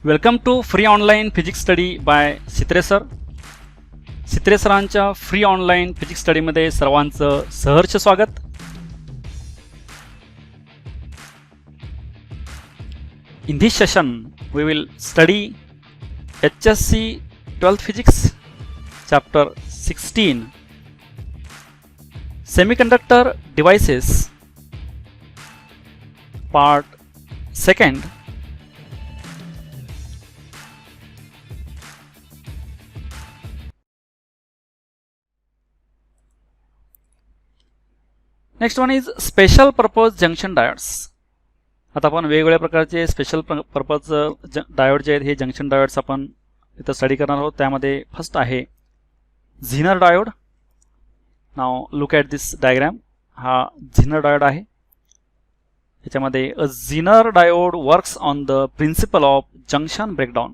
Welcome to free online physics study by Sitre sir. Sitre सरांच्या free online physics स्टडीमध्ये सर्वांचं सहर्ष स्वागत. In this session we will study HSC 12th Physics Chapter 16 Semiconductor Devices Part 2. Next one is special purpose junction diodes. आता आपण वेगवेगळ्या प्रकारचे special purpose diode जे आहेत हे जंक्शन डायोड्स आपण इथं स्टडी करणार आहोत. त्यामध्ये फर्स्ट आहे zener diode. Now look at this diagram. हा झिनर डायोड आहे. याच्यामध्ये a zener diode works on the principle of junction breakdown.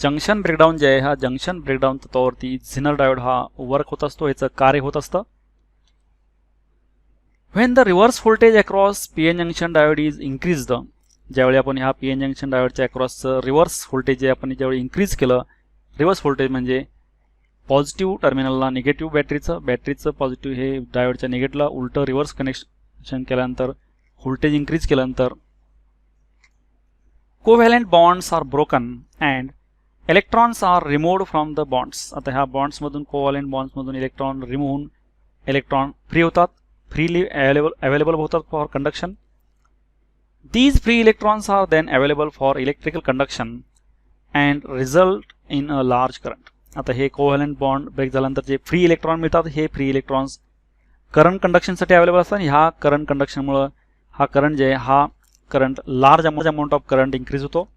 Junction breakdown जे आहे हा जंक्शन ब्रेकडाऊन तत्वावरती झिनर डायोड हा वर्क होत असतो, याचं कार्य होत असतं. When the reverse voltage across PN junction diode is increased, ज्यावेळी आपण ह्या PN junction डायोडच्या अक्रॉसचं रिव्हर्स व्होल्टेज जे आपण ज्यावेळी इन्क्रीज केलं, रिव्हर्स व्होल्टेज म्हणजे पॉझिटिव्ह टर्मिनलला निगेटिव्ह बॅटरीचं पॉझिटिव्ह हे डायोडच्या निगेटिव्हला उलटं रिव्हर्स कनेक्शन केल्यानंतर व्होल्टेज इन्क्रीज केल्यानंतर covalent bonds are broken and electrons are removed from the bonds. आता ह्या बॉन्ड्समधून कोव्हॅलंट बॉन्ड्समधून इलेक्ट्रॉन रिमूव्ह होऊन इलेक्ट्रॉन फ्री होतात, freely available होतात for conduction. These free electrons are then available for electrical conduction and result in a large current. आता हे covalent bond break झाल्यानंतर जे फ्री इलेक्ट्रॉन मिळतात हे फ्री इलेक्ट्रॉन्स करंट कंडक्शनसाठी अवेलेबल असतात. ह्या करंट कंडक्शनमुळे हा करंट जे आहे हा current large amount of current increase होतो.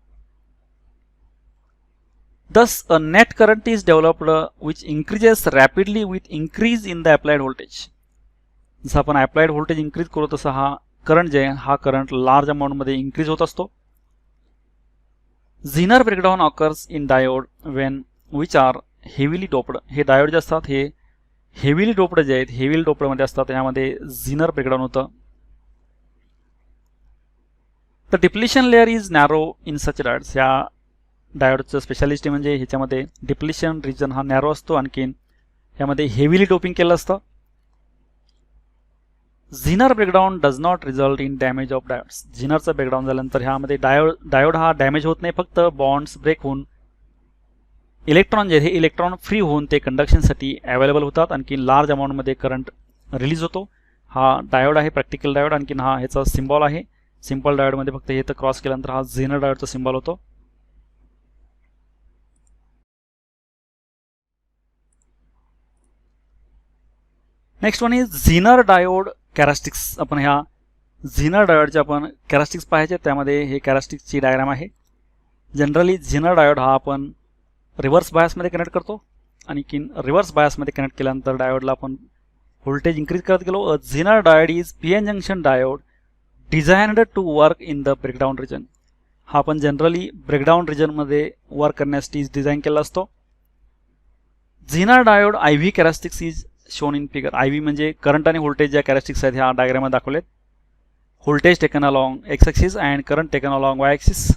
Thus a net current is developed which increases rapidly with increase in the applied voltage. जसं आपण अप्लाइड व्होल्टेज इन्क्रीज करू तसं हा करंट जे आहे हा करंट लार्ज अमाऊंटमध्ये इन्क्रीज होत असतो. Zener breakdown occurs in diode when which are heavily doped. हे डायोड जे असतात हे हेविली डोप्ड जे आहेत हेविली डोप्डमध्ये असतात, यामध्ये झिनर ब्रेकडाऊन होतं. The depletion layer is narrow in such diodes. या डायोडचं स्पेशालिटी म्हणजे ह्याच्यामध्ये डिप्लिशन रिजन हा नॅरो असतो, आणखीन यामध्ये हेविली डोपिंग केलं असतं. Zener breakdown does not result in damage of diodes. झिनरचं ब्रेकडाऊन झाल्यानंतर ह्यामध्ये डायोड हा डॅमेज होत नाही, फक्त बॉन्ड्स ब्रेक होऊन इलेक्ट्रॉन जे हे इलेक्ट्रॉन फ्री होऊन ते कंडक्शनसाठी अवेलेबल होतात, आणखी लार्ज अमाऊंटमध्ये करंट रिलीज होतो. हा डायोड आहे प्रॅक्टिकल डायोड. आणखीन हा ह्याचा सिम्बॉल आहे. सिम्पल डायोडमध्ये फक्त हे तर क्रॉस केल्यानंतर हा झिनर डायोडचा सिम्बॉल होतो. Next one is zener diode characteristics. आपण ह्या झिनर डायोडचे आपण कॅरेक्टरिस्टिक्स पाहायचे. त्यामध्ये हे कॅरेक्टरिस्टिक्सची डायग्राम आहे. जनरली झिनर डायोड हा आपण रिव्हर्स बायसमध्ये कनेक्ट करतो, आणि रिव्हर्स बायसमध्ये कनेक्ट केल्यानंतर डायोडला आपण व्होल्टेज इन्क्रीज करत गेलो. A zener diode is PN junction diode designed to work in the breakdown region. हा आपण जनरली ब्रेकडाऊन रिजनमध्ये वर्क करण्यासाठी डिझाईन केला असतो. Zener diode IV characteristics is shown in figure. IV म्हणजे करंट आणि व्होल्टेज ज्या कॅरेक्टरिस्टिक्स आहेत ह्या डायग्राममध्ये दाखवलेत. Voltage taken along X axis and current taken along Y axis.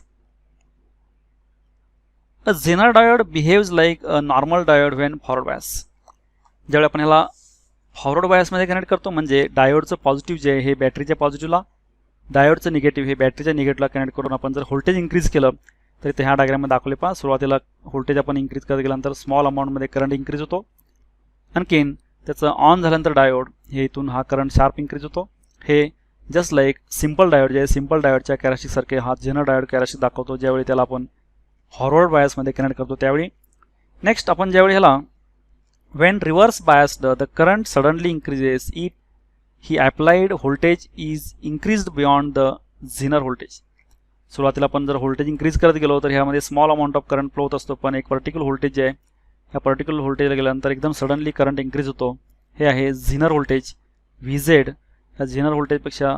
A zener diode behaves like a normal diode when forward bias. ज्यावेळी आपण ह्याला फॉरवर्ड बायसमध्ये कनेक्ट करतो म्हणजे डायोडचं पॉझिटिव्ह जे आहे हे बॅटरीच्या पॉझिटिव्हला, डायोडचं निगेटिव्ह हे बॅटरीच्या निगेटिव्हला कनेक्ट करून आपण जर व्होल्टेज इन्क्रीज केलं तर ते ह्या डायग्राममध्ये दाखवले पहा. सुरुवातीला व्होल्टेज आपण इन्क्रीज करत गेल्यानंतर स्मॉल अमाऊंटमध्ये करंट इन्क्रीज होतो, आणखीन त्याचं ऑन झाल्यानंतर डायोड हे इथून हा करंट शार्प इन्क्रीज होतो. हे जस्ट लाईक सिम्पल डायोड जे आहे सिम्पल डायोडच्या कॅरेक्टरिस्टिक्स सारखे हा झिनर डायोड कॅरेक्टरिस्टिक्स दाखवतो ज्यावेळी त्याला आपण फॉरवर्ड बायसमध्ये कनेक्ट करतो त्यावेळी. नेक्स्ट आपण ज्यावेळी ह्याला when reverse biased the current suddenly increases it he applied voltage is increased beyond the zener voltage. सुरुवातीला आपण जर व्होल्टेज इन्क्रीज करत गेलो तर ह्यामध्ये small amount of current flow होत असतो, पण एक पर्टिक्युलर व्होल्टेज जे आहे ह्या पर्टिक्युलर व्होल्टेजला गेल्यानंतर एकदम सडनली करंट इन्क्रीज होतो. हे आहे झिनर व्होल्टेज VZ. ह्या झिनर व्होल्टेजपेक्षा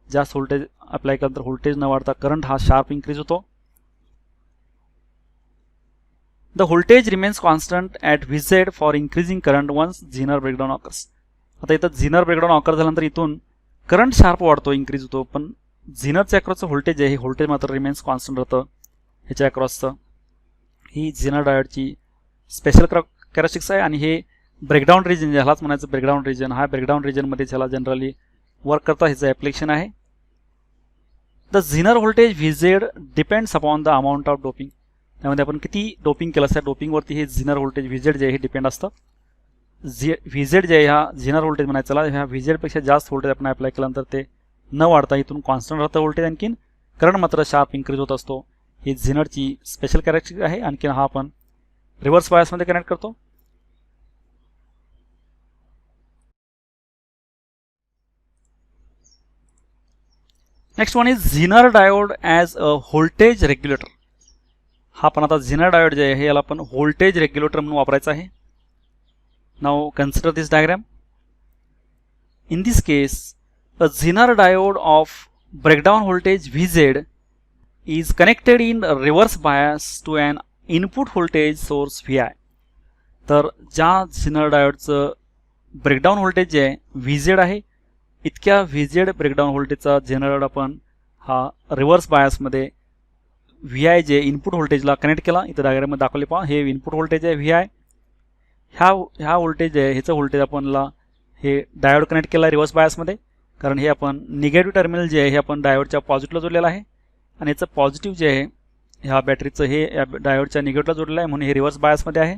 जास्त व्होल्टेज अप्लाय केल्यानंतर व्होल्टेज न वाढता करंट हा शार्प इन्क्रीज होतो. The voltage remains constant at VZ for increasing current once zener breakdown occurs. आता इथं झिनर ब्रेकडाऊन ऑकर झाल्यानंतर इथून करंट शार्प वाढतो, इन्क्रीज होतो, पण झिनरच्या अक्रॉसचं व्होल्टेज आहे हे व्होल्टेज मात्र रिमेन्स कॉन्स्टंट राहतं. ह्याच्या अक्रॉसचं ही झिनर डायोडची स्पेशल कॅरेक्टरिस्टिक्स आहे. आणि हे ब्रेकडाऊन रिजन ह्यालाच म्हणायचं ब्रेकडाऊन रिजन. हा ब्रेकडाऊन रिजनमध्ये ह्याला जनरली वर्क करता ह्याचं ॲप्लिकेशन आहे. The zener voltage VZ depends upon the amount of doping. त्यामध्ये आपण किती डोपिंग केलं असतं डोपिंगवरती हे झिनर व्होल्टेज व्हीझेड जे आहे हे डिपेंड असतं. व्हीझेड जे आहे ह्या झिनर व्होल्टेज म्हणायचं ह्या व्हीझेडपेक्षा जास्त व्होल्टेज आपण अप्लाय केल्यानंतर ते न वाढता इथून कॉन्स्टंट राहतं व्होल्टेज. आणखीन करंट मात्र शार्प इन्क्रीज होत असतो. ही झिनरची स्पेशल कॅरेक्टरिस्टिक आहे. आणखीन हा आपण रिव्हर्स बायसमध्ये कनेक्ट करतो. Next one is zener diode as a voltage regulator. हा पण आता झिनर डायोड जे आहे हे याला आपण व्होल्टेज रेग्युलेटर म्हणून वापरायचं आहे. Now consider this diagram. In this case a Zener diode of breakdown voltage Vz is connected in reverse bias to an input voltage source Vi. तर ज्या Zener डायोडचं ब्रेकडाऊन व्होल्टेज जे आहे Vz आहे इतक्या Vz breakdown व्होल्टेजचा Zener diode आपण हा reverse बायसमध्ये Vi जे इनपुट व्होल्टेजला कनेक्ट केला. इथं डायग्राममध्ये दाखवले पहा हे इनपुट व्होल्टेज आहे Vi. ह्या व्होल्टेज आहे ह्याचं व्होल्टेज आपणला हे डायोड कनेक्ट केला आहे रिव्हर्स बायसमध्ये. कारण हे आपण निगेटिव्ह टर्मिनल जे आहे हे आपण डायोडच्या पॉझिटिव्हला जोडलेलं आहे. आणि याचं पॉझिटिव्ह जे आहे ह्या बॅटरीचं हे या डायोडच्या निगेटिव्हला जोडलेलं आहे म्हणून हे रिव्हर्स बायसमध्ये आहे.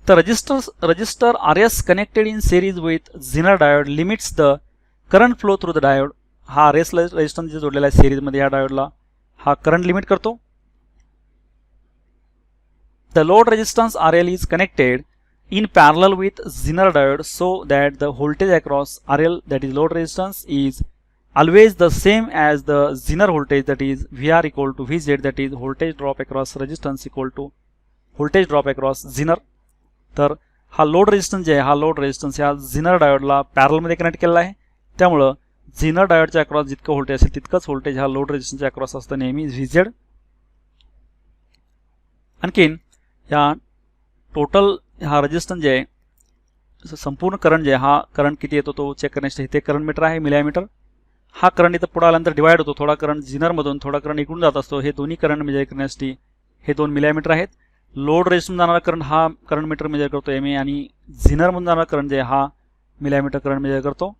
तर register RS connected in series with zener diode limits the current flow through the diode. हा RS रेजिस्टन्स जे जोडलेला आहे सिरीजमध्ये या डायोडला हा करंट लिमिट करतो. The load resistance RL is connected in parallel with Zener diode so that the voltage across RL, that is load resistance, is always the same as the Zener voltage, that is VR equal to Vz, that is voltage drop across resistance equal to voltage drop across Zener. तर हा load resistance जे आहे हा load resistance ह्या Zener डायोडला पॅरलमध्ये connect केलेला आहे. त्यामुळं Zener डायोडच्या अक्रॉस जितकं व्होल्टेज असेल तितकंच व्होल्टेज हा लोड रेजिस्टन्सच्या अक्रॉस असतं नेहमी Vz. आणखीन ह्या टोटल हा रेजिस्टन्स जे आहे संपूर्ण करंट जे आहे हा करंट किती येतो तो चेक करण्यासाठी इथे करंट मीटर आहे मिलीमीटर. हा करंट इथं पुढे आल्यानंतर डिवाइड होतो. थोडा करंट झिनरमधून थोडा करंट इकडून जात असतो. हे दोन्ही करंट मेजर करण्यासाठी हे 2 मिलीमीटर आहेत. लोड रेजिस्टन्स जाणारा करंट हा करंट मीटर मेजर करतो MA आणि झिनरमधून जाणारा करंट जे आहे हा मिलीमीटर करंट मेजर करतो.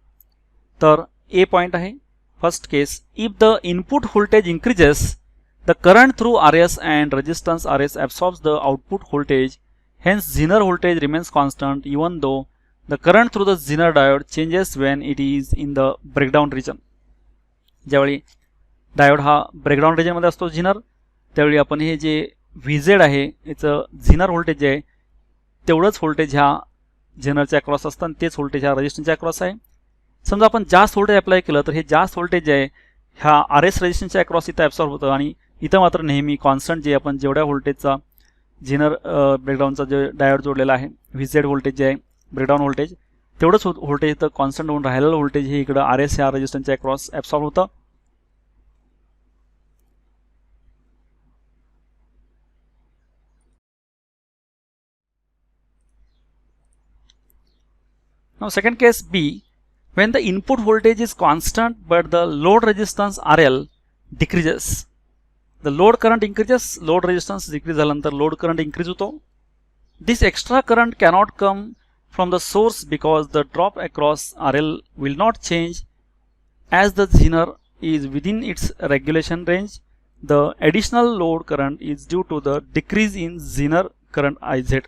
तर A पॉईंट आहे first case. If the input voltage increases the current through RS and resistance RS absorbs the output voltage. Hence, Zener voltage remains constant even though the current through the Zener diode changes when it is in the breakdown region. ज्यावेळी diode हा breakdown रिजनमध्ये असतो Zener त्यावेळी आपण हे जे Vz आहे याचं Zener व्होल्टेज जे आहे तेवढंच व्होल्टेज ह्या Zenerच्या अक्रॉस असतं आणि तेच व्होल्टेज ह्या रेजिस्टन्सच्या अक्रॉस आहे. समजा आपण जास्त व्होल्टेज अप्लाय केलं तर हे जास्त व्होल्टेज जे आहे ह्या RS रेजिस्टन्सच्या अक्रॉस इथं ॲब्सॉर्ब होतं आणि इथं मात्र नेहमी कॉन्स्टंट जे आपण जेवढ्या व्होल्टेजचा Zener ब्रेकडाऊनचा जे डायोड जोडलेला आहे Vz व्होल्टेज जे आहे ब्रेकडाऊन व्होल्टेज तेवढंच व्होल्टेज इथं कॉन्स्टंट होऊन राहिलेलं व्होल्टेज हे इकडं RS ह्या रेजिस्टन्सच्या अक्रॉस ॲब्सॉर्ब होतं. Now second case B, when the input voltage is constant but the load resistance RL decreases. The load current increases, load resistance decrease झाल्यानंतर load current increase होतो. This extra current cannot come from the source because the drop across RL will not change as the Zener is within its regulation range. The additional load current is due to the decrease in Zener current IZ.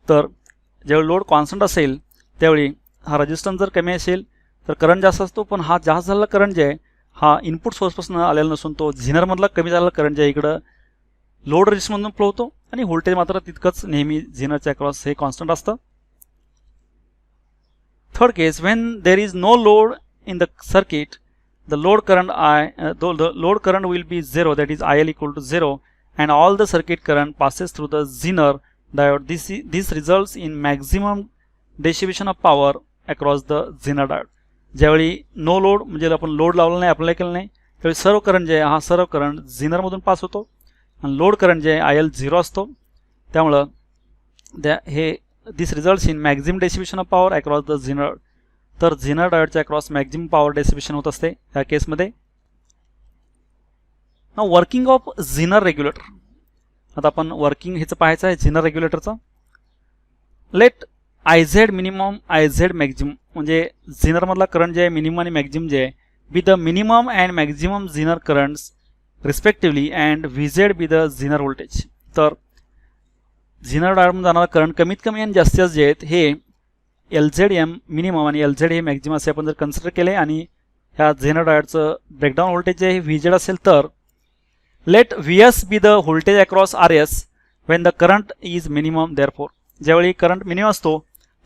तर जेव्हा load constant असेल त्यावेळी हा resistance जर कमी असेल तर current जास्त असतो. पण हा जास्त झालेला करंट जे आहे हा इनपुट सोर्सपासून आलेला नसून तो झिनरमधला कमी झालेला करंट जे इकडं लोड रेजिस्टन्समधून फ्लो होतो आणि व्होल्टेज मात्र तितकंच नेहमी झिनरच्या अक्रॉस हे कॉन्स्टंट असतं. Third case, when there is no load in the circuit the load current will be 0, that is IL equal to 0 and all the circuit current passes through the Zener diode. This results in maximum distribution of power across the Zener diode. ज्यावेळी no load म्हणजे आपण load लावला नाही apply केलं नाही त्यावेळी सर्व current जे आहे हा सर्व करंट झिनरमधून पास होतो आणि लोड करंट जे आहे IL 0 असतो. त्यामुळं this results in maximum distribution of power across the zener. तर झिनर डायोडच्या अक्रॉस मॅक्झिमम पॉवर डिस्ट्रीब्युशन होत असते या केसमध्ये. ना वर्किंग ऑफ झिनर रेग्युलेटर. आता आपण वर्किंग ह्याचं पाहायचं आहे झिनर रेग्युलेटरचं. Let I Z minimum I Z maximum म्हणजे झिनरमधला करंट जे आहे मिनिमम आणि मॅक्झिमम जे आहे be the minimum and maximum zener currents respectively and V Z be the zener voltage. तर झिनर डायोडमधून जाणारा करंट कमीत कमी आणि जास्तीत जास्त जे आहेत हे एल झेड एम मिनिमम आणि एल झेड हे मॅक्झिमम असे आपण जर कन्सिडर केले आणि ह्या झिनर डायोडचं ब्रेकडाऊन व्होल्टेज जे आहे व्ही झेड असेल तर let V S be the voltage across R S when the current is minimum. Therefore ज्यावेळी करंट मिनिमम असतो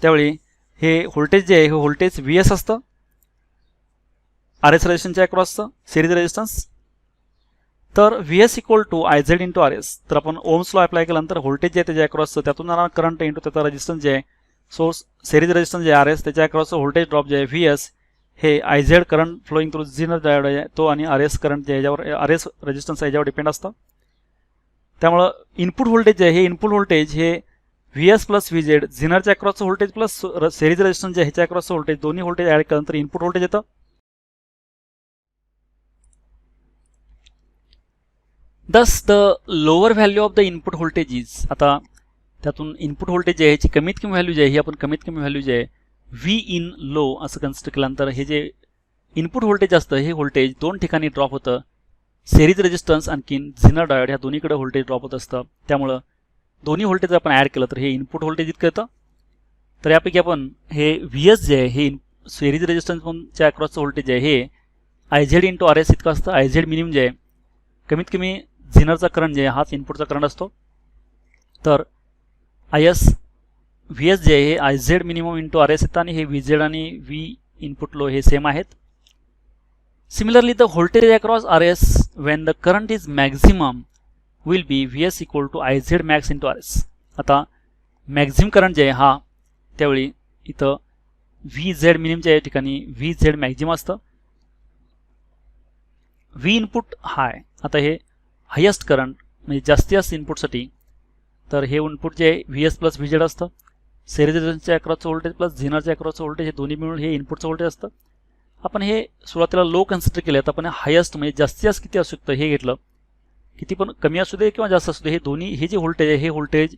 त्यावेळी हे व्होल्टेज जे आहे हे व्होल्टेज व्ही एस असतं आर एस रेजिस्टन्सच्या अक्रॉसचं सिरीज रेजिस्टन्स. तर V S equal to I Z into R S. तर आपण ओम्स लॉ अप्लाय केल्यानंतर व्होल्टेज जे आहे त्याच्या अक्रॉसचं त्यातून जाणारा करंट इंटू त्याचा रेजिस्टन्स जे आहे सोर्स सिरीज रेजिस्टन्स जे आर एस त्याच्या अक्रॉसचं व्होल्टेज ड्रॉप जे आहे व्ही एस हे I Z current flowing through zener diode आहे तो आणि आर एस करंट जे याच्यावर आर एस रेजिस्टन्स याच्यावर डिपेंड असतं. त्यामुळं इनपुट व्होल्टेज जे आहे हे इनपुट व्होल्टेज हे V S plus V Z झिनरच्या अक्रॉसचं व्होल्टेज प्लस सिरीज रेजिस्टन्स जे आहे ह्याच्या अक्रॉसचं व्होल्टेज दोन्ही व्होल्टेज ॲड केल्यानंतर इनपुट व्होल्टेज येतं. दस the lower value of the input voltage is. आता त्यातून इनपुट व्होल्टेज जे आहे ह्याची कमीत कमी व्हॅल्यू जी आहे ही आपण कमीत कमी व्हॅल्यू जे आहे व्ही इन लो असं कन्सिडर केल्यानंतर हे जे इनपुट व्होल्टेज असतं हे व्होल्टेज दोन ठिकाणी ड्रॉप होतं. सिरीज रेजिस्टन्स आणखीन झिनर डायोड ह्या दोन्हीकडे व्होल्टेज ड्रॉप होत असतं. त्यामुळं दोन्ही व्होल्टेज आपण ॲड केलं तर हे इनपुट व्होल्टेज इतकं येतं. तर यापैकी आपण हे व्ही एस जे आहे हे सिरीज रेजिस्टन्सच्या अक्रॉसचं व्होल्टेज आहे हे I Z into R S इतकं असतं. आय झेड मिनिमम जे आहे कमीत कमी झिनरचा करंट जे आहे हाच इनपुटचा करंट असतो. तर आय एस व्ही एस जे आहे हे I Z minimum into R S येतं आणि हे व्ही झेड आणि व्ही इनपुट लो हे सेम आहेत. Similarly the voltage across R S when the current is maximum will be V S equal to I Z max into R S. आता maximum current जे आहे हा त्यावेळी इथं V Z मिनिममच्या या ठिकाणी व्ही झेड मॅक्झिमम असतं. V input high. आता हे हायेस्ट करंट म्हणजे जास्तीत जास्त इनपुटसाठी तर हे इनपुट जे आहे V S plus V Z असतं. सिरीज रेजिस्टन्सच्या अक्रॉसचं व्होल्टेज प्लस झिनरच्या अक्रॉसचं व्होल्टेज हे दोन्ही मिळून हे इनपुटचं व्होल्टेज असतं. आपण हे सुरुवातीला लो कन्सिडर केलं तर आपण हायेस्ट म्हणजे जास्तीत जास्त किती असू शकतं हे घेतलं. किती पण कमी असू दे किंवा जास्त असू दे हे दोन्ही हे जे व्होल्टेज आहे हे voltage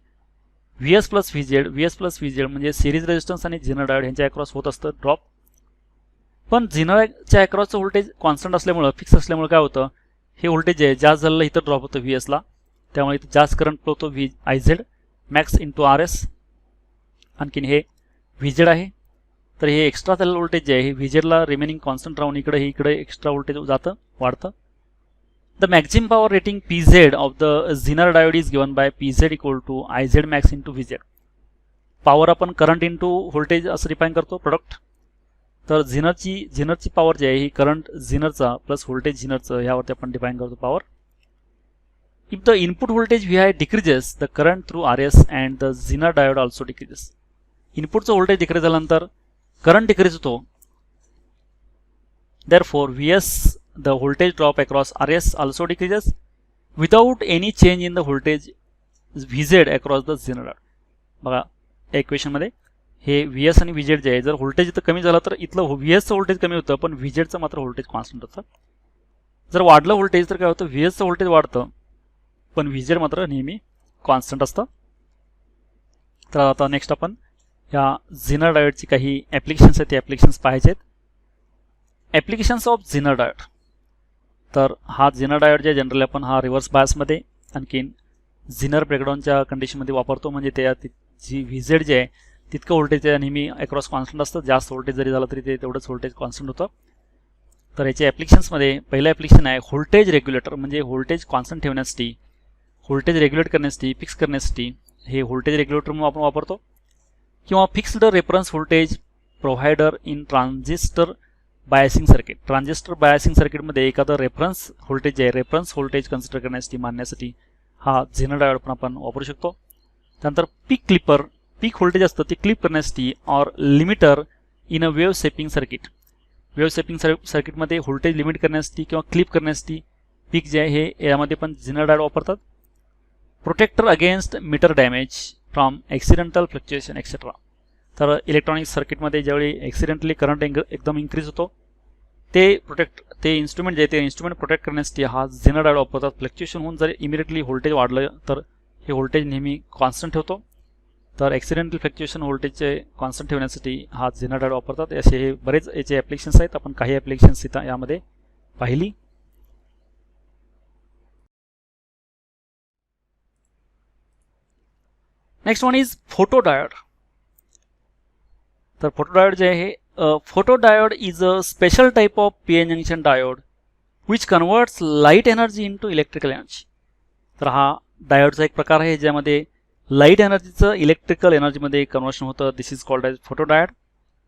V S plus V Z म्हणजे सिरीज रेजिस्टन्स आणि झिनर डायोड यांच्या अक्रॉस होत असतं ड्रॉप. पण झिनरच्या अक्रॉसचं व्होल्टेज कॉन्स्टंट असल्यामुळं फिक्स असल्यामुळे काय होतं हे व्होल्टेज जे आहे जास्त झालेलं इथं ड्रॉप होतं व्ही एसला. त्यामुळे इथं जास्त करंट फ्लो होतो V I Z max into R S. आणखीन हे व्ही झेड आहे तर हे एक्स्ट्रा झालेलं व्होल्टेज जे आहे हे व्ही झेडला रिमेनिंग कॉन्स्टंट राहून इकडे एक्स्ट्रा व्होल्टेज जातं वाढतं. The maximum power rating P Z of the zener diode is given by P Z equal to I Z max into V Z. Power आपण current into voltage असं define करतो product. तर झिनरची power जी आहे ही करंट झिनरचा plus voltage झिनरचं यावरती आपण डिफाईन करतो power. If the input voltage V I decreases the current through R S and the zener diode also decreases. इनपुटचं voltage decrease झाल्यानंतर करंट डिक्रीज होतो. Therefore V S the voltage drop across R S also decreases without any change in the voltage V Z across the zener diode. बघा या इक्वेशनमध्ये हे V S आणि V Z जे आहे जर व्होल्टेज इथं कमी झालं तर इथलं व्ही एसचं व्होल्टेज कमी होतं पण व्ही झेडचं मात्र व्होल्टेज कॉन्स्टंट होतं. जर वाढलं व्होल्टेज तर काय होतं व्ही एसचं व्होल्टेज वाढतं पण व्ही झेड मात्र नेहमी कॉन्स्टंट असतं. तर आता नेक्स्ट आपण या झिनर डायोडची काही ॲप्लिकेशन्स आहेत ते ॲप्लिकेशन्स पाहायचे आहेत. Applications of zener diode. तर हा झिनर डायोड जे जनरली आपण हा रिव्हर्स बायसमध्ये आणखीन झिनर ब्रेकडाऊनच्या कंडिशनमध्ये वापरतो. म्हणजे त्या जी व्ही झेड जे आहे तितकं व्होल्टेज नेहमी अक्रॉस कॉन्स्टंट असतं. जास्त व्होल्टेज जरी झालं तरी ते तेवढंच व्होल्टेज कॉन्स्टंट होतं. तर याच्या ॲप्लिकेशन्समध्ये पहिलं ॲप्लिकेशन आहे व्होल्टेज रेग्युलेटर. म्हणजे व्होल्टेज कॉन्स्टंट ठेवण्यासाठी व्होल्टेज रेग्युलेट करण्यासाठी फिक्स करण्यासाठी हे व्होल्टेज रेग्युलेटर म्हणून आपण वापरतो. किंवा fixed reference voltage provider in transistor biasing circuit. Transistor biasing सर्किटमध्ये एखादं रेफरन्स व्होल्टेज जे आहे रेफरन्स व्होल्टेज कन्सिडर करण्यासाठी मानण्यासाठी हा झिनर डायोड पण आपण वापरू शकतो. त्यानंतर पीक क्लिपर पीक व्होल्टेज असतं ते क्लिप करण्यासाठी or limiter in a wave shaping circuit. Wave shaping सर्किटमध्ये व्होल्टेज लिमिट करण्यासाठी किंवा क्लिप करण्यासाठी पीक जे आहे हे यामध्ये पण झिनर डायोड वापरतात. Protector against meter damage from accidental fluctuation etcetera. तर इलेक्ट्रॉनिक सर्किटमध्ये ज्यावेळी ॲक्सिडेंटली करंट एकदम इन्क्रीज होतो ते इन्स्ट्रुमेंट जे आहे ते इन्स्ट्रुमेंट प्रोटेक्ट करण्यासाठी हा झेनर डायोड वापरतात. फ्लक्च्युएशन होऊन जर इमिडिएटली व्होल्टेज वाढलं तर हे व्होल्टेज नेहमी कॉन्स्टंट ठेवतो. तर ॲक्सिडेंटल फ्लक्च्युएशन व्होल्टेजचे कॉन्स्टंट ठेवण्यासाठी हा झेनर डायोड वापरतात. असे हे बरेच याचे ॲप्लिकेशन्स आहेत. आपण काही ॲप्लिकेशन्स इथं यामध्ये पाहिली. Next one is photodiode. तर फोटोडायोड जे आहे photodiode is a special type of PN junction diode which converts light energy into electrical energy. तर हा डायोडचा एक प्रकार आहे ज्यामध्ये लाईट एनर्जीचं इलेक्ट्रिकल एनर्जीमध्ये कन्वर्शन होतं. दिस इज कॉल्ड एज फोटोडायोड.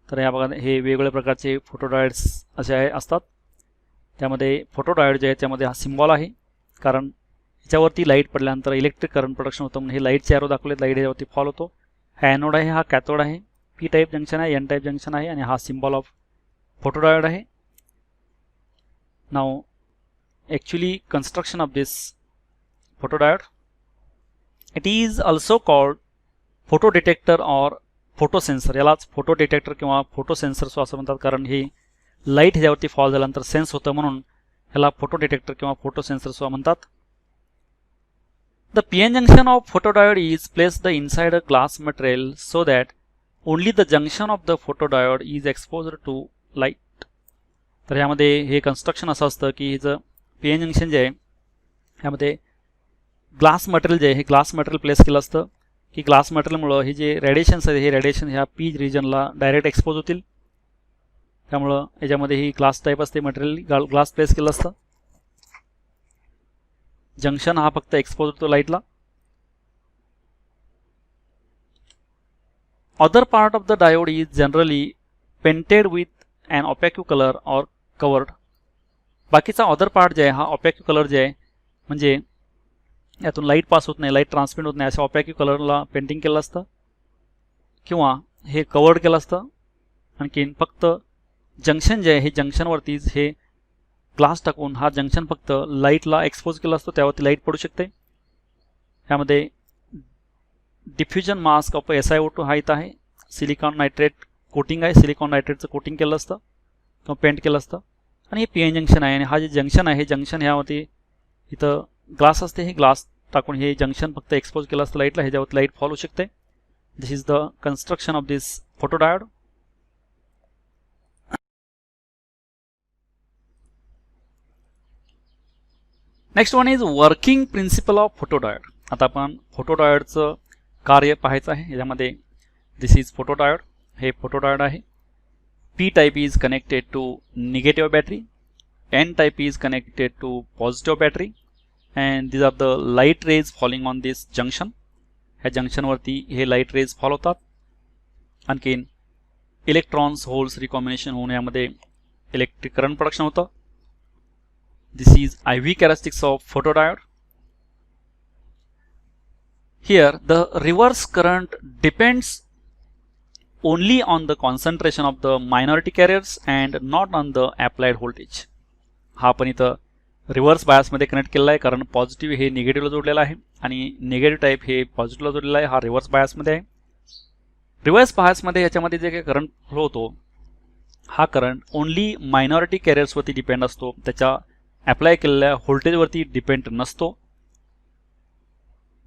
तर या बघा हे वेगवेगळ्या प्रकारचे फोटोडायोड्स असे असतात. त्यामध्ये फोटोडायोड जे आहे त्यामध्ये हा सिम्बॉल आहे कारण ह्याच्यावरती लाईट पडल्यानंतर इलेक्ट्रिक करंट प्रोडक्शन होतं म्हणून हे लाईटचे ॲरो दाखवलेत. लाईट ह्याच्यावरती फॉल होतो. हा ॲनोड आहे, हा कॅथोड आहे, पी टाईप जंक्शन आहे, एन टाईप जंक्शन आहे आणि हा सिम्बॉल ऑफ फोटोडायोड आहे. Now actually construction of this photodiode, it is also called photo detector or photo sensor. यालाच फोटो डिटेक्टर किंवा फोटो सेन्सर असं म्हणतात कारण हे लाईट ह्याच्यावरती फॉल झाल्यानंतर सेन्स होतं म्हणून ह्याला फोटो डिटेक्टर किंवा फोटो सेन्सर असं म्हणतात. The PN junction of photodiode is placed inside a glass material so that only the junction of the photodiode is exposed to light. तर ह्यामध्ये हे कन्स्ट्रक्शन असं असतं की हिचं PN जंक्शन जे आहे ह्यामध्ये ग्लास मटेरियल जे आहे हे ग्लास मटेरियल प्लेस केलं असतं की ग्लास मटेरियलमुळं हे जे रेडिएशन्स आहेत हे रेडिएशन ह्या पी रिजनला डायरेक्ट एक्सपोज होतील. त्यामुळं याच्यामध्ये ही ग्लास टाईप असते मटेरियल ग्लास प्लेस केलं असतं. जंक्शन हा फक्त एक्सपोज होतो लाईटला. Other part of the diode is generally painted with an opaque colour or covered. बाकीचा अदर पार्ट जे आहे हा ऑपॅक्यू कलर जे आहे म्हणजे यातून लाईट पास होत नाही, लाईट ट्रान्समिट होत नाही अशा ऑपॅक्यू कलरला पेंटिंग केलं असतं किंवा हे कवर्ड केलं असतं. आणखीन फक्त जंक्शन जे आहे हे जंक्शनवरतीच हे ग्लास टाकून हा जंक्शन फक्त लाईटला एक्सपोज केला असतो, त्यावरती लाईट पडू शकते. ह्यामध्ये डिफ्युजन मास्क ऑफ SiO2 हा इथं आहे. सिलिकॉन नायट्रेट कोटिंग आहे, सिलिकॉन नायट्रेटचं कोटिंग केलं असतं किंवा पेंट केलं असतं. आणि हे PN जंक्शन आहे आणि हा जे जंक्शन आहे हे जंक्शन ह्यावरती इथं ग्लास असते, हे ग्लास टाकून हे जंक्शन फक्त एक्सपोज केलं असतं लाईटला, ह्याच्यावरती लाईट फॉल होऊ शकते. This is the construction of this photodiode. Next one is working principle of photodiode. आता आपण फोटोडायोडचं कार्य पाहायचं आहे. याच्यामध्ये दिस इज फोटोडायोड, हे फोटोडायोड आहे. P type is connected to negative battery, N type is connected to positive battery, and these are the light rays falling on this junction. ह्या जंक्शन वरती हे लाईट रेज फॉल होतात. आणखीन electrons holes recombination होऊन यामध्ये electric current production होतं. दिस is IV characteristics of photodiode. Here the reverse current depends only on the concentration of the minority carriers and not on the applied voltage. हा पण इथं reverse बायसमध्ये connect केलेला आहे कारण पॉझिटिव्ह हे निगेटिव्हला जोडलेला आहे आणि निगेटिव्ह टाईप हे पॉझिटिव्हला जोडलेला आहे. हा रिव्हर्स बायसमध्ये आहे. रिव्हर्स बायसमध्ये याच्यामध्ये जे काही करंट फ्लो होतो हा करंट ओनली मायनॉरिटी कॅरियर्सवरती डिपेंड असतो, त्याच्या अप्लाय केलेल्या व्होल्टेजवरती डिपेंड नसतो.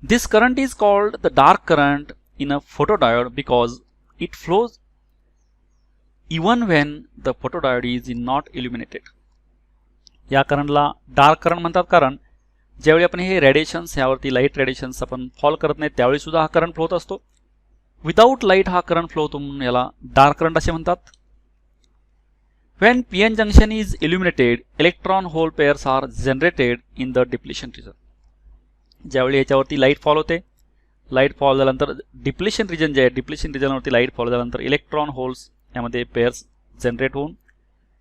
This current is called the dark current in a photodiode because it flows even when the photodiode is not illuminated. या करंटला डार्क करंट म्हणतात कारण ज्यावेळी आपण हे रेडिएशन्स यावरती लाईट रेडिएशन्स आपण फॉल करत नाही त्यावेळी सुद्धा हा करंट फ्लो होत असतो. विदाउट लाईट हा करंट फ्लो होतो म्हणून याला डार्क करंट असे म्हणतात. When PN junction is illuminated, electron hole pairs are generated in the depletion region. ज्यावेळी याच्यावरती लाईट फॉल होते, लाईट फॉल झाल्यानंतर डिप्लेशन रिजन जे आहे डिप्लेशन रिजनवरती लाईट फॉल झाल्यानंतर इलेक्ट्रॉन होल्स यामध्ये पेअर्स जनरेट होऊन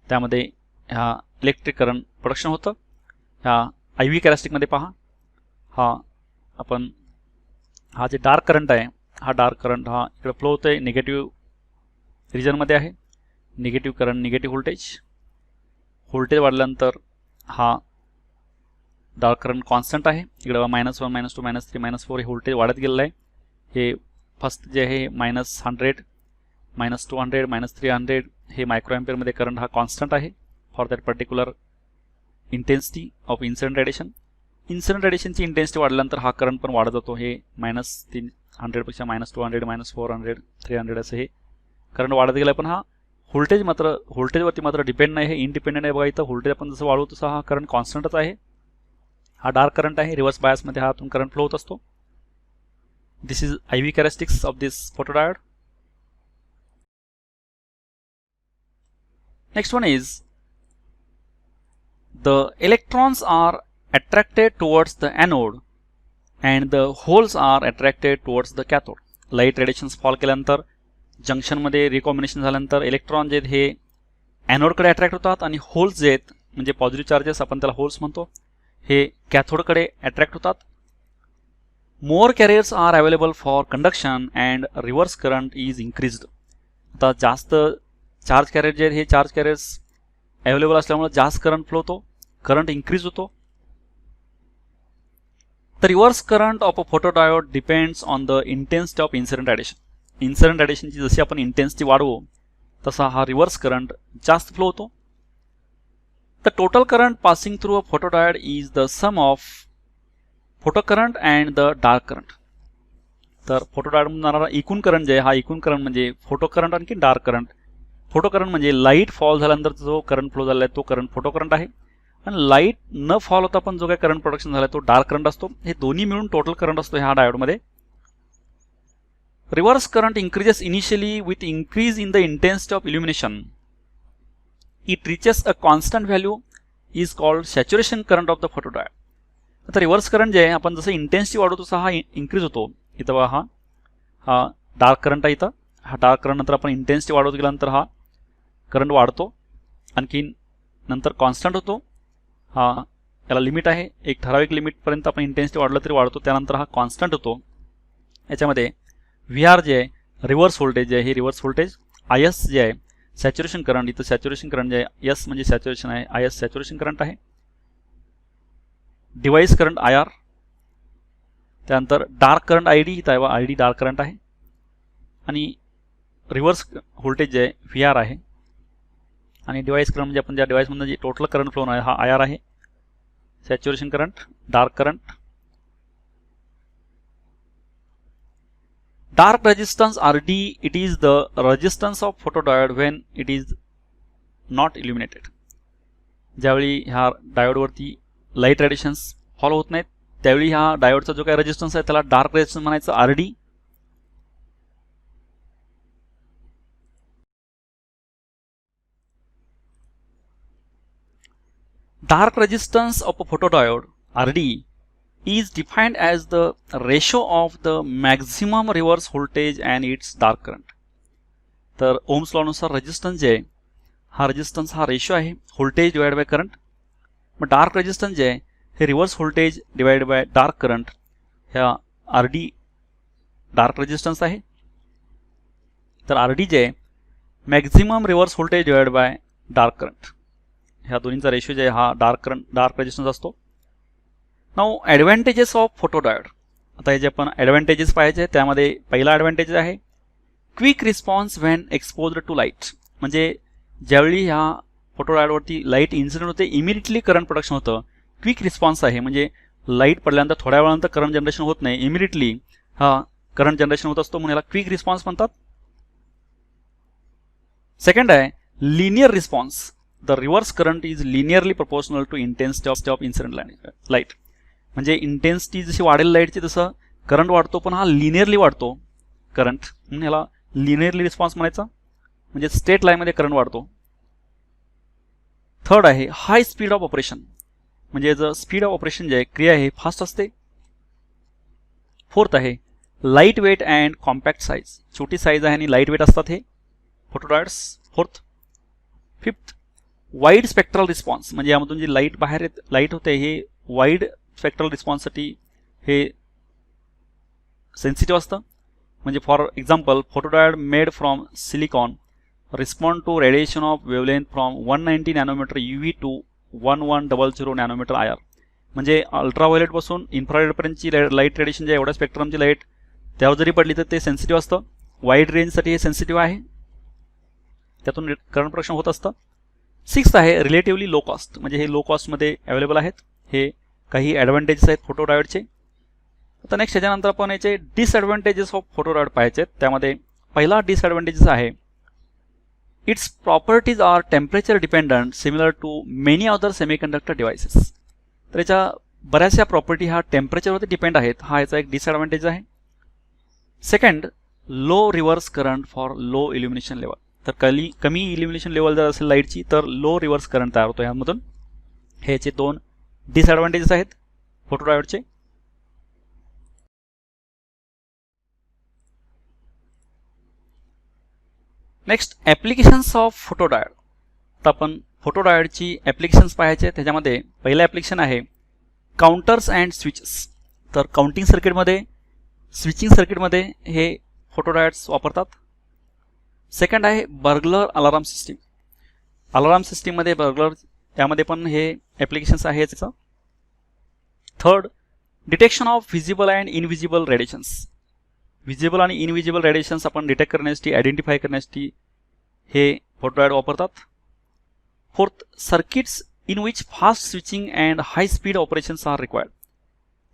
त्यामध्ये ह्या इलेक्ट्रिक करंट प्रोडक्शन होतं. ह्या IV कॅरेक्टरिस्टिकमध्ये पहा हा जे डार्क करंट आहे हा डार्क करंट हा इकडे फ्लो होतोय निगेटिव्ह रिजनमध्ये आहे. निगेटिव्ह करंट निगेटिव्ह व्होल्टेज वाढल्यानंतर हा डार्क करंट कॉन्स्टंट आहे. इकडे -1 -2 -3 -4 हे व्होल्टेज वाढत गेलेलं आहे. हे फर्स्ट जे आहे -100 -200 -300 हे मायक्रो एम्पियरमध्ये करंट हा कॉन्स्टंट आहे for that particular intensity of incident radiation. Incident रेडिएशनची इंटेन्सिटी वाढल्यानंतर हा करंट पण वाढत जातो. हे -300पेक्षा -200 -400 300 असं हे करंट वाढत गेला. पण हा व्होल्टेजवरती मात्र डिपेंड नाही, हे इंडिपेंडेंट आहे. बघा इथं व्होल्टेज आपण जसं वाढवू तसा हा करंट कॉन्स्टंटच आहे. हा डार्क करंट आहे. रिव्हर्स बायसमध्ये हातून करंट फ्लो होत असतो. This is IV characteristics of this photodiode. Next one is the electrons are attracted towards the anode and the holes are attracted towards the cathode. Light radiations fall केल्यानंतर जंक्शनमध्ये recombination झाल्यानंतर electron जे आहेत हे ॲनोडकडे attract होतात आणि holes जे आहेत म्हणजे पॉझिटिव्ह चार्जेस आपण त्याला होल्स म्हणतो हे कॅथोडकडे अट्रॅक्ट होतात. More carriers are available for conduction and reverse current is increased. आता जास्त चार्ज कॅरियर जे आहेत हे चार्ज कॅरियर्स अवेलेबल असल्यामुळे जास्त करंट फ्लो होतो, करंट इन्क्रीज होतो. The reverse current of a photodiode depends on the intensity of incident radiation. Incident रेडिएशनची जशी आपण इंटेन्सिटी वाढवू तसा हा रिव्हर्स करंट जास्त फ्लो होतो. The total current passing through a photodiode is the sum of photo current and the dark current. तर फोटोडायोडमधून जाणारा एकूण करंट जे आहे हा एकूण करंट म्हणजे फोटो करंट आणखी डार्क करंट. फोटो करंट म्हणजे लाईट फॉल झाल्यानंतर जो करंट फ्लो झाला आहे तो करंट फोटो करंट आहे आणि लाईट न फॉल होता पण जो काही करंट प्रोडक्शन झाला तो डार्क करंट असतो. हे दोन्ही मिळून टोटल करंट असतो ह्या डायोडमध्ये. Reverse current increases initially with increase in the intensity of illumination. It reaches a constant value is called saturation current of the photodiode. आता रिव्हर्स करंट जे आहे आपण जसं इंटेन्सिटी वाढवतो तसा हा इन्क्रीज होतो. इथं बघा हा डार्क करंट आहे. इथं हा डार्क करंट नंतर आपण इंटेन्सिटी वाढवत गेल्यानंतर हा करंट वाढतो आणखी नंतर कॉन्स्टंट होतो. हा याला लिमिट आहे, एक ठराविक लिमिटपर्यंत आपण इंटेन्सिटी वाढलं तरी वाढतो. त्यानंतर हा कॉन्स्टंट होतो. याच्यामध्ये VR जे आहे रिव्हर्स व्होल्टेज जे आहे हे रिव्हर्स व्होल्टेज. IS जे आहे सॅच्युरेशन करंट, इथं सॅच्युरेशन करंट जे आहे S म्हणजे सॅच्युरेशन आहे, IS सॅच्युरेशन करंट आहे. Device current IR. त्यानंतर डार्क करंट ID इथं आहे, ID डार्क करंट आहे आणि रिव्हर्स व्होल्टेज जे आहे VR आहे आणि डिव्हाइस करंट म्हणजे आपण ज्या डिव्हाइसमधून जे टोटल करंट फ्लो आहे हा IR आहे. Saturation current, dark current. Dark resistance RD, it is the resistance of photodiode when it is not illuminated. ज्यावेळी ह्या डायोडवरती लाईट रेडिएशन्स फॉलो होत नाहीत त्यावेळी ह्या डायोडचा जो काही रेजिस्टन्स आहे त्याला डार्क रेजिस्टन्स म्हणायचं RD. Dark resistance of a photodiode RD is defined as the ratio of the maximum reverse voltage and its dark current. तर ओम्स लॉ नुसार रेजिस्टन्स जे आहे हा रेजिस्टन्स हा रेशो आहे व्होल्टेज डिवाइड बाय करंट. मग dark resistance जे आहे हे reverse voltage divide by dark current. ह्या RD डार्क रेजिस्टन्स आहे. तर RD जे आहे maximum reverse voltage divide by dark current. ह्या दोन्हीचा रेशो जे आहे हा डार्क रेजिस्टन्स असतो. Now advantages of photodiode. आता हे जे आपण ॲडव्हान्टेजेस पाहायचे त्यामध्ये पहिला ॲडव्हान्टेज आहे quick response when exposed to light. म्हणजे ज्यावेळी ह्या फोटोडायोडवरती लाईट इन्सिडेंट होते इमिडिएटली करंट प्रोडक्शन होतं. क्विक रिस्पॉन्स आहे म्हणजे लाईट पडल्यानंतर थोड्या वेळानंतर करंट जनरेशन होत नाही, इमिडिएटली हा करंट जनरेशन होत असतो म्हणून याला क्विक रिस्पॉन्स म्हणतात. सेकंड आहे linear response. The reverse current is linearly proportional to intensity of incident light. म्हणजे इंटेन्सिटी जशी वाढेल लाईटची तसं करंट वाढतो पण हा लिनियरली वाढतो करंट म्हणून ह्याला लिनियरली रिस्पॉन्स म्हणायचा म्हणजे स्ट्रेट लाईनमध्ये करंट वाढतो. थर्ड आहे हाय स्पीड ऑफ ऑपरेशन. म्हणजे जर स्पीड ऑफ ऑपरेशन जे आहे क्रिया आहे फास्ट असते. फोर्थ आहे light weight and compact size. छोटी साईज आहे आणि लाईट वेट असतात हे फोटोडायोड्स. Fourth. Fifth wide spectral response. म्हणजे यामधून जी लाईट बाहेर लाईट होते हे वाईड स्पेक्ट्रल रिस्पॉन्ससाठी हे सेन्सिटिव्ह असतं. म्हणजे for example photodiode made from silicon respond to radiation of wavelength from 190 nanometre UV to 1100 nanometre IR. म्हणजे अल्ट्राव्हायोलेटपासून इन्फ्रारेडपर्यंतची लाईट रेडिएशन जे एवढ्या स्पेक्ट्रमची लाईट त्यावर जरी पडली तर ते सेन्सिटिव्ह असतं. वाईड रेंजसाठी हे सेन्सिटिव्ह आहे, त्यातून करंट प्रोडक्शन होत असतं. सिक्स्थ आहे रिलेटिव्हली लो कॉस्ट, म्हणजे हे लो कॉस्टमध्ये अवेलेबल आहेत. हे काही ॲडव्हान्टेजेस आहेत फोटो डायोडचे. आता नेक्स्ट ह्याच्यानंतर आपण याचे डिसएडव्हान्टेजेस ऑफ फोटो डायोड पाहायचे आहेत. त्यामध्ये पहिला डिसएडव्हान्टेजेस आहे its properties are temperature dependent similar to many other semiconductor devices. तर याच्या बऱ्याचशा प्रॉपर्टी हा टेम्परेचरवरती डिपेंड आहेत. हा याचा एक डिसएडव्हान्टेज आहे. Second, low reverse current for low illumination level. तर कमी इल्युमिनेशन लेवल जर असेल लाईटची तर लो रिव्हर्स करंट तयार होतो यामधून. हे याचे दोन डिसएडव्हान्टेजेस आहेत फोटो डायोडचे. Next applications of photo diode. तर आपण फोटो डायोडची ॲप्लिकेशन्स पाहायचे. त्याच्यामध्ये पहिलं ॲप्लिकेशन आहे काउंटर्स अँड स्विचेस. तर काउंटिंग सर्किटमध्ये, स्विचिंग सर्किटमध्ये हे फोटो डायोड्स वापरतात. सेकंड आहे बर्गलर अलाराम सिस्टीम. अलाराम सिस्टीममध्ये बर्गलर त्यामध्ये पण हे ॲप्लिकेशन्स आहे त्याचं. Third, detection of visible and invisible radiations. Visible आणि इनव्हिजिबल रेडिएशन्स आपण डिटेक्ट करण्यासाठी, आयडेंटिफाय करण्यासाठी हे फोटो डायोड वापरतात. Fourth, circuits in which fast switching and high speed operations are required.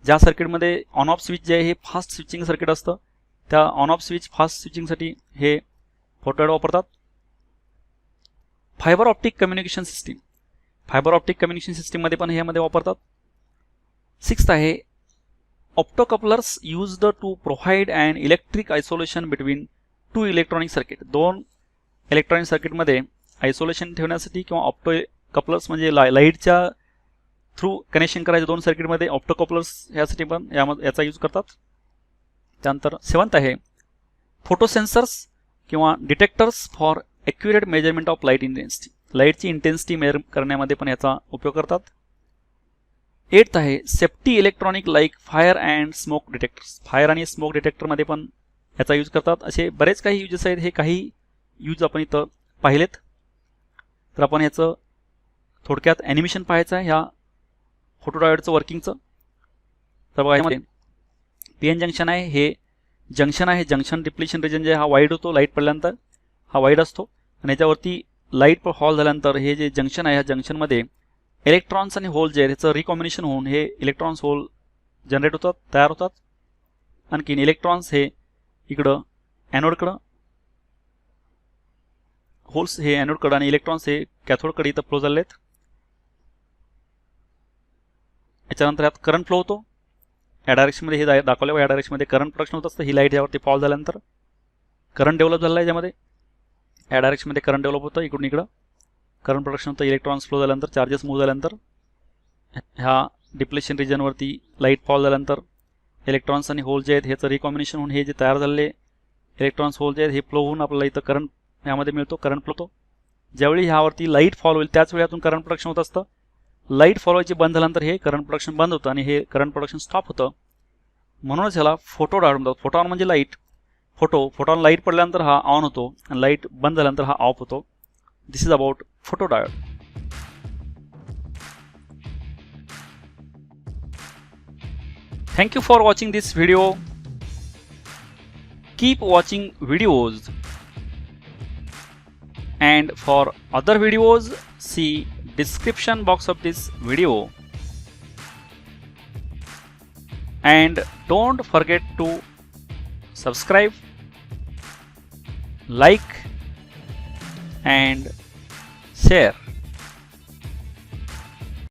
ज्या सर्किटमध्ये ऑन ऑफ स्विच जे आहे हे फास्ट स्विचिंग सर्किट असतं, त्या ऑन ऑफ स्विच फास्ट स्विचिंगसाठी हे फोटो डायोड वापरतात. Fibre optic communication system. Fibre optic communication सिस्टीममध्ये पण ह्यामध्ये वापरतात. सिक्स्थ आहे optocouplers used to provide and electric isolation between two electronic circuit. दोन इलेक्ट्रॉनिक सर्किटमध्ये आयसोलेशन ठेवण्यासाठी किंवा ऑप्टो कपलर्स म्हणजे लाईटच्या थ्रू कनेक्शन करायचे दोन सर्किटमध्ये ऑप्टोकपलर्स ह्यासाठी पण याचा यूज करतात. त्यानंतर सेवन्थ आहे फोटो सेन्सर्स किंवा detectors for accurate measurement of light intensity. लाईटची इंटेन्सिटी मेजर करण्यामध्ये पण याचा उपयोग करतात. एट्थ आहे safety electronic like fire and smoke detectors. Fire आणि स्मोक डिटेक्टरमध्ये पण याचा यूज करतात. असे बरेच काही यूजेस आहेत. हे काही यूज आपण इथं पाहिलेत. तर आपण याचं थोडक्यात ॲनिमेशन पाहायचं आहे ह्या फोटो डायोडचं वर्किंगचं. तर बघा यामध्ये पी एन जंक्शन आहे. हे जंक्शन आहे. जंक्शन डिप्लिशन रिजन जे हा वाईड होतो, लाईट पडल्यानंतर हा वाईड असतो. आणि याच्यावरती लाईट हॉल झाल्यानंतर हे जे जंक्शन आहे, ह्या जंक्शनमध्ये इलेक्ट्रॉन्स आणि होल जे आहे त्याचं रिकॉम्बिनेशन होऊन हे इलेक्ट्रॉन्स होल जनरेट होतात, तयार होतात. आणखीन इलेक्ट्रॉन्स हे इकडं ॲनोडकडं, होल्स हे ॲनोडकडं आणि इलेक्ट्रॉन्स हे कॅथोडकडे इथं फ्लो झाले आहेत. याच्यानंतर यात करंट फ्लो होतो. या डायरेक्शनमध्ये हे दाखवलं, या डायरेक्शनमध्ये करंट प्रोडक्शन होत असतं. ही लाईट यावरती फॉल झाल्यानंतर करंट डेव्हलप झालं आहे. याच्यामध्ये या डायरेक्शनमध्ये करंट डेव्हलप होतं. इकडून इकडं करंट प्रोडक्शन होतं. इलेक्ट्रॉन्स फ्लो झाल्यानंतर, चार्जेस मूव्ह झाल्यानंतर ह्या डिप्लेशन रिजनवरती लाईट फॉल झाल्यानंतर इलेक्ट्रॉन्स आणि होल जे आहेत ह्याचं रिकॉम्बिनेशन होऊन हे जे तयार झालेले इलेक्ट्रॉन्स होल जे आहेत हे फ्लो होऊन आपल्याला इथं करंट ह्यामध्ये मिळतो, करंट फ्लो होतो. ज्यावेळी ह्यावरती लाईट फॉल होईल त्याच वेळी यातून करंट प्रोडक्शन होत असतं. लाईट फॉल व्हायची बंद झाल्यानंतर हे करंट प्रोडक्शन बंद होतं आणि हे करंट प्रोडक्शन स्टॉप होतं. म्हणूनच ह्याला फोटो डायोड म्हणतात. फोटॉन म्हणजे लाईट. फोटॉन लाईट पडल्यानंतर हा ऑन होतो आणि लाईट बंद झाल्यानंतर हा ऑफ होतो. This is about photo diode. Thank you for watching this video. Keep watching videos, and for other videos see description box of this video, and don't forget to subscribe, like and share.